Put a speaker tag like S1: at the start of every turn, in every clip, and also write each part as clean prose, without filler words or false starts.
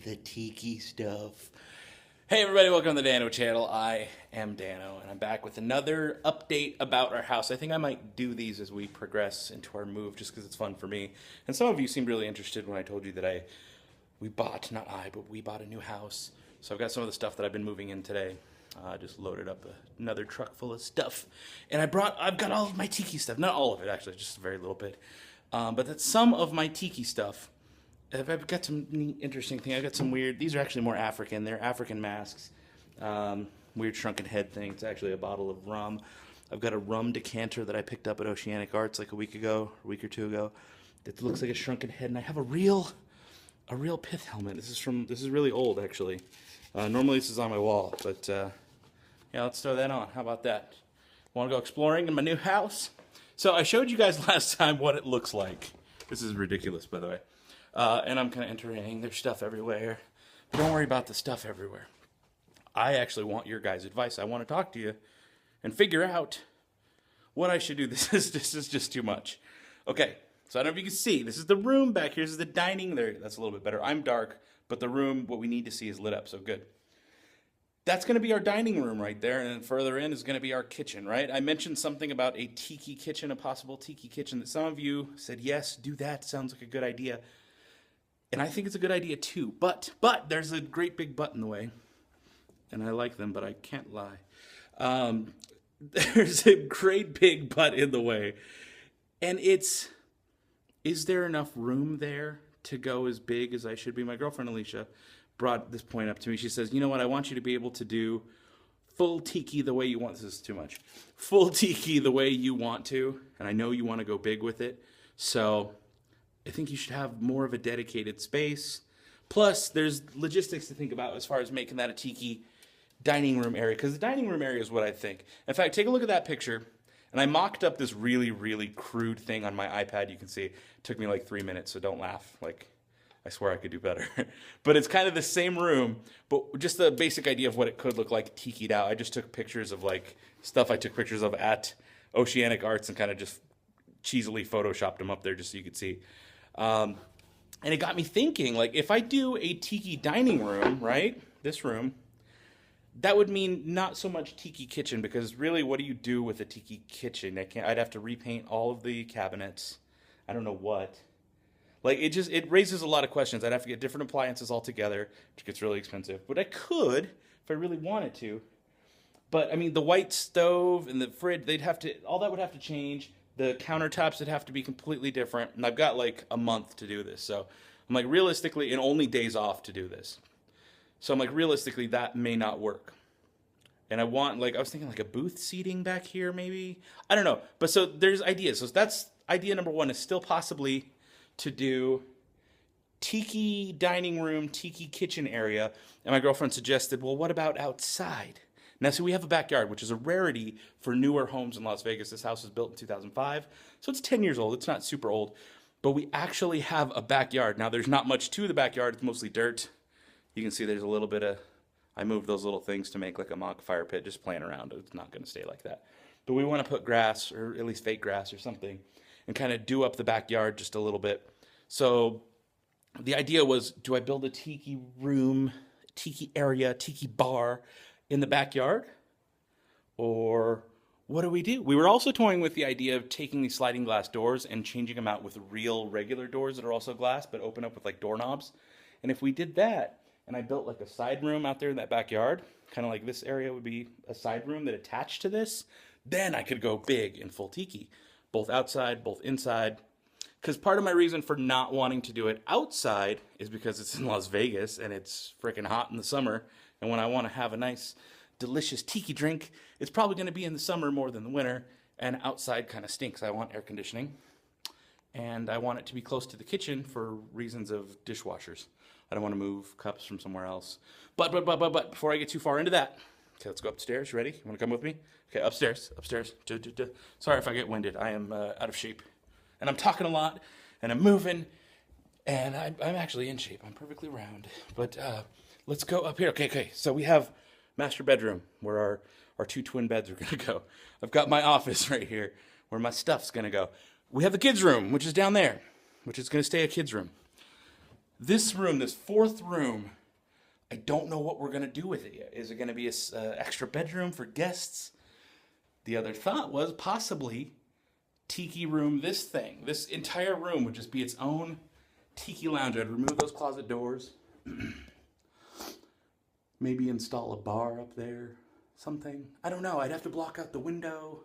S1: the tiki stuff.
S2: Hey everybody, welcome to the Dano channel. I am Dano, and I'm back with another update about our house. I think I might do these as we progress into our move, just because it's fun for me. And some of you seemed really interested when I told you that we bought a new house. So I've got some of the stuff that I've been moving in today. Just loaded up another truck full of stuff. And I've got all of my tiki stuff. Not all of it, actually, just a very little bit. But that's some of my tiki stuff. I've got some neat, interesting thing. I've got some weird, these are actually more African. They're African masks. Weird shrunken head thing. It's actually a bottle of rum. I've got a rum decanter that I picked up at Oceanic Arts like a week or two ago. That looks like a shrunken head. And I have a real pith helmet. This is really old, actually. Normally this is on my wall, but yeah, let's throw that on. How about that? Want to go exploring in my new house? So I showed you guys last time what it looks like. This is ridiculous, by the way. And I'm kind of entering. There's stuff everywhere. But don't worry about the stuff everywhere. I actually want your guys' advice. I want to talk to you and figure out what I should do. This is just too much. Okay, so I don't know if you can see. This is the room back here. This is the dining there. That's a little bit better. I'm dark, but the room, what we need to see is lit up, so good. That's going to be our dining room right there, and then further in is going to be our kitchen, right? I mentioned something about a tiki kitchen, a possible tiki kitchen, that some of you said, yes, do that. Sounds like a good idea. And I think it's a good idea too, but there's a great big but in the way. And I like them, but I can't lie. There's a great big but in the way. And is there enough room there to go as big as I should be? My girlfriend Alicia brought this point up to me. She says, you know what, I want you to be able to do full tiki the way you want. This is too much. Full tiki the way you want to. And I know you want to go big with it. So I think you should have more of a dedicated space. Plus, there's logistics to think about as far as making that a tiki dining room area, because the dining room area is what I think. In fact, take a look at that picture. And I mocked up this really, really crude thing on my iPad. You can see it took me like 3 minutes, so don't laugh. Like, I swear I could do better. But it's kind of the same room, but just the basic idea of what it could look like tikied out. I just took pictures of like stuff I took pictures of at Oceanic Arts and kind of just cheesily photoshopped them up there just so you could see. And it got me thinking, like, if I do a tiki dining room, right, this room, that would mean not so much tiki kitchen, because really, what do you do with a tiki kitchen? I'd have to repaint all of the cabinets. I don't know what. Like, it raises a lot of questions. I'd have to get different appliances all together, which gets really expensive. But I could, if I really wanted to. But, I mean, the white stove and the fridge, all that would have to change. The countertops would have to be completely different. And I've got like a month to do this. So I'm like, realistically, and only days off to do this. So I'm like, realistically, that may not work. And I was thinking like a booth seating back here, maybe. I don't know. But so there's ideas. So that's idea number one, is still possibly to do tiki dining room, tiki kitchen area. And my girlfriend suggested, well, what about outside? Now, see, we have a backyard, which is a rarity for newer homes in Las Vegas. This house was built in 2005, so it's 10 years old. It's not super old, but we actually have a backyard. Now, there's not much to the backyard. It's mostly dirt. You can see there's a little bit of, I moved those little things to make like a mock fire pit, just playing around. It's not going to stay like that. But we want to put grass, or at least fake grass or something, and kind of do up the backyard just a little bit. So the idea was, do I build a tiki room, tiki area, tiki bar in the backyard, or what do we do? We were also toying with the idea of taking these sliding glass doors and changing them out with real regular doors that are also glass but open up with like doorknobs. And if we did that, and I built like a side room out there in that backyard, kind of like this area would be a side room that attached to this, then I could go big and full tiki, both outside, both inside. Because part of my reason for not wanting to do it outside is because it's in Las Vegas and it's freaking hot in the summer. And when I want to have a nice, delicious tiki drink, it's probably going to be in the summer more than the winter. And outside kind of stinks. I want air conditioning. And I want it to be close to the kitchen for reasons of dishwashers. I don't want to move cups from somewhere else. But before I get too far into that, okay, let's go upstairs. You ready? You want to come with me? Okay, upstairs. Sorry if I get winded. I am out of shape. And I'm talking a lot, and I'm moving, and I'm actually in shape. I'm perfectly round. But let's go up here. Okay. So we have master bedroom where our two twin beds are going to go. I've got my office right here where my stuff's going to go. We have the kids' room, which is down there, which is going to stay a kids' room. This room, this fourth room, I don't know what we're going to do with it yet. Is it going to be an extra bedroom for guests? The other thought was possibly tiki room this thing. This entire room would just be its own tiki lounge. I'd remove those closet doors. Maybe install a bar up there. Something. I don't know. I'd have to block out the window.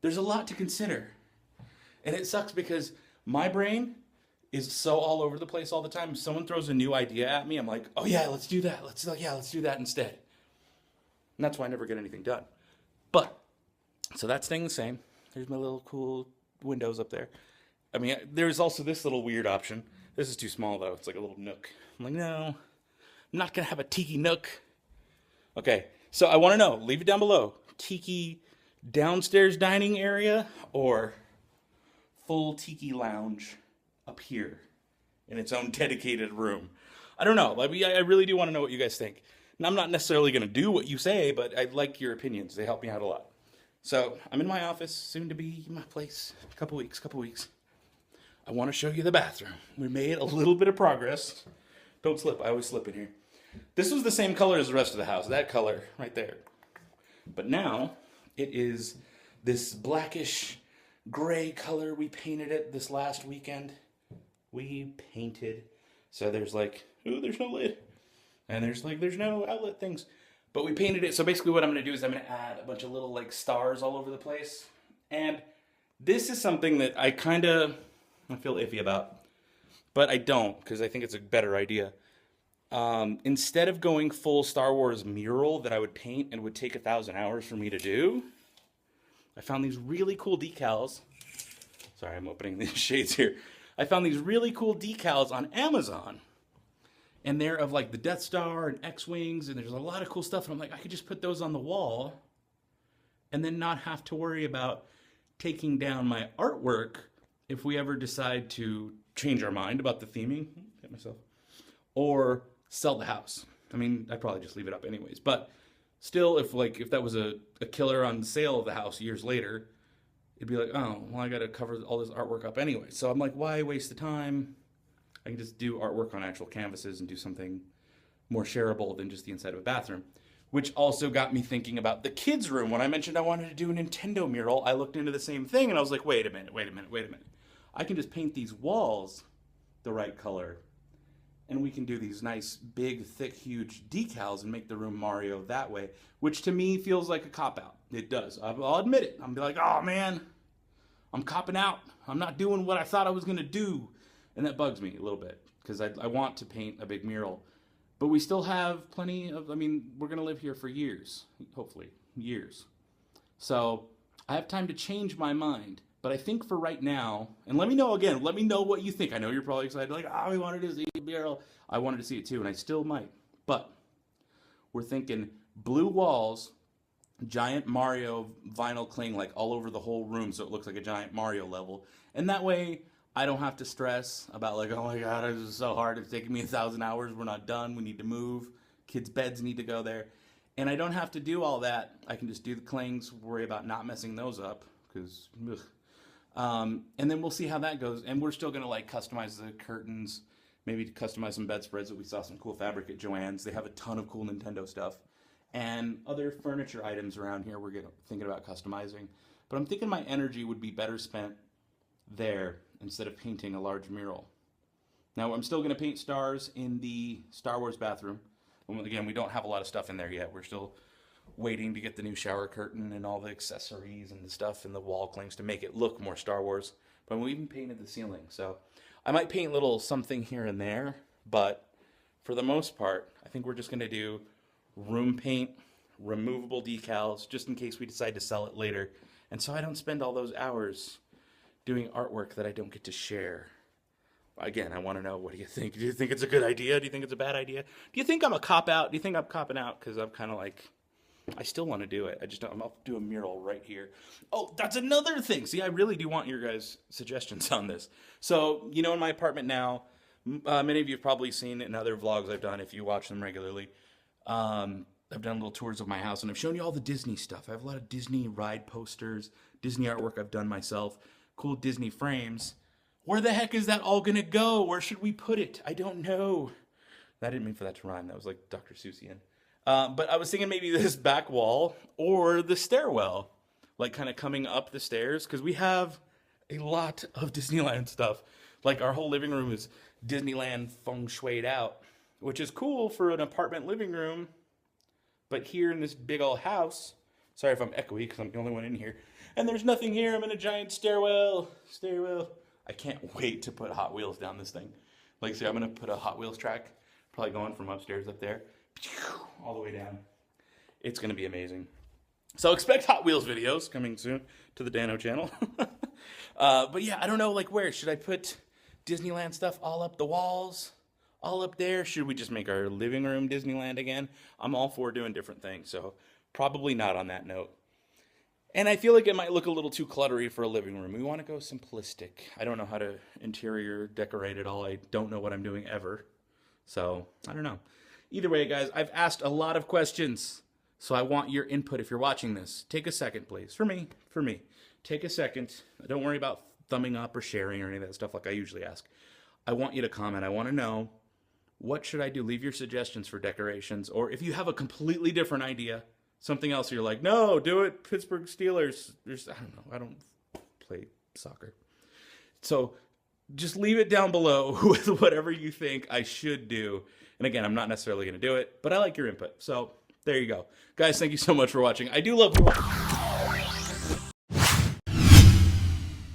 S2: There's a lot to consider. And it sucks because my brain is so all over the place all the time. If someone throws a new idea at me, I'm like, oh yeah, let's do that. Let's do that instead. And that's why I never get anything done. But, so that's staying the same. There's my little cool windows up there. I mean, there's also this little weird option. This is too small though. It's like a little nook. I'm like, no, I'm not going to have a tiki nook. Okay, so I want to know, leave it down below. Tiki downstairs dining area or full tiki lounge up here in its own dedicated room. I don't know. I really do want to know what you guys think. And I'm not necessarily going to do what you say, but I like your opinions. They help me out a lot. So I'm in my office, soon to be my place. A couple weeks. I want to show you the bathroom. We made a little bit of progress. Don't slip. I always slip in here. This was the same color as the rest of the house. That color right there. But now it is this blackish gray color. We painted it this last weekend. So there's like, ooh, there's no lid. And there's no outlet things. But we painted it. So basically what I'm going to do is I'm going to add a bunch of little like stars all over the place. And this is something that I feel iffy about. But I don't, because I think it's a better idea. Instead of going full Star Wars mural that I would paint and would take 1,000 hours for me to do, I found these really cool decals. Sorry, I'm opening these shades here. I found these really cool decals on Amazon. And they're of like the Death Star and X-Wings, and there's a lot of cool stuff. And I'm like, I could just put those on the wall and then not have to worry about taking down my artwork if we ever decide to change our mind about the theming. Get myself. Or sell the house. I mean, I'd probably just leave it up anyways. But still, if that was a killer on sale of the house years later, it'd be like, oh, well, I got to cover all this artwork up anyway. So I'm like, why waste the time? I can just do artwork on actual canvases and do something more shareable than just the inside of a bathroom. Which also got me thinking about the kids' room. When I mentioned I wanted to do a Nintendo mural, I looked into the same thing and I was like, wait a minute. I can just paint these walls the right color. And we can do these nice, big, thick, huge decals and make the room Mario that way. Which to me feels like a cop-out. It does. I'll admit it. I'm like, oh man, I'm copping out. I'm not doing what I thought I was going to do. And that bugs me a little bit. Because I want to paint a big mural. But we still have plenty of, we're going to live here for years. Hopefully, years. So I have time to change my mind. But I think for right now, and let me know what you think. I know you're probably excited, like, we wanted to see a mural. I wanted to see it too, and I still might. But we're thinking blue walls, giant Mario vinyl cling like all over the whole room so it looks like a giant Mario level. And that way, I don't have to stress about like, oh my God, this is so hard. It's taking me 1,000 hours. We're not done. We need to move. Kids' beds need to go there. And I don't have to do all that. I can just do the clings, worry about not messing those up, because and then we'll see how that goes. And we're still going to like customize the curtains, maybe customize some bedspreads. That we saw some cool fabric at Joann's. They have a ton of cool Nintendo stuff and other furniture items around here we're thinking about customizing. But I'm thinking my energy would be better spent there instead of painting a large mural. Now I'm still going to paint stars in the Star Wars bathroom. And again, we don't have a lot of stuff in there yet. We're still waiting to get the new shower curtain and all the accessories and the stuff and the wall clings to make it look more Star Wars. But we even painted the ceiling. So I might paint little something here and there, but for the most part, I think we're just going to do room paint, removable decals, just in case we decide to sell it later. And so I don't spend all those hours doing artwork that I don't get to share. Again, I want to know, what do you think? Do you think it's a good idea? Do you think it's a bad idea? Do you think I'm a cop-out? Do you think I'm copping out? Because I'm kind of like, I still want to do it. I'll do a mural right here. Oh, that's another thing. See, I really do want your guys' suggestions on this. So, in my apartment now, many of you have probably seen in other vlogs I've done if you watch them regularly. I've done little tours of my house, and I've shown you all the Disney stuff. I have a lot of Disney ride posters, Disney artwork I've done myself, cool Disney frames. Where the heck is that all going to go? Where should we put it? I don't know. I didn't mean for that to rhyme. That was like Dr. Seussian. But I was thinking maybe this back wall or the stairwell, like kind of coming up the stairs, because we have a lot of Disneyland stuff. Like our whole living room is Disneyland feng shuied out, which is cool for an apartment living room. But here in this big old house, sorry if I'm echoey because I'm the only one in here, and there's nothing here. I'm in a giant stairwell. I can't wait to put Hot Wheels down this thing. Like, see, I'm going to put a Hot Wheels track, probably going from upstairs up there, all the way down. It's going to be amazing. So expect Hot Wheels videos coming soon to the Dano channel. But yeah, I don't know, like, where? Should I put Disneyland stuff all up the walls? All up there? Should we just make our living room Disneyland again? I'm all for doing different things, so probably not on that note. And I feel like it might look a little too cluttery for a living room. We want to go simplistic. I don't know how to interior decorate it all. I don't know what I'm doing ever. So, I don't know. Either way, guys, I've asked a lot of questions. So I want your input if you're watching this. Take a second, please. For me. Take a second. Don't worry about thumbing up or sharing or any of that stuff like I usually ask. I want you to comment. I want to know, what should I do? Leave your suggestions for decorations. Or if you have a completely different idea, something else you're like, no, do it, Pittsburgh Steelers. I don't know. I don't play soccer. So just leave it down below with whatever you think I should do. And again, I'm not necessarily going to do it, but I like your input. So there you go. Guys, thank you so much for watching. I do love you.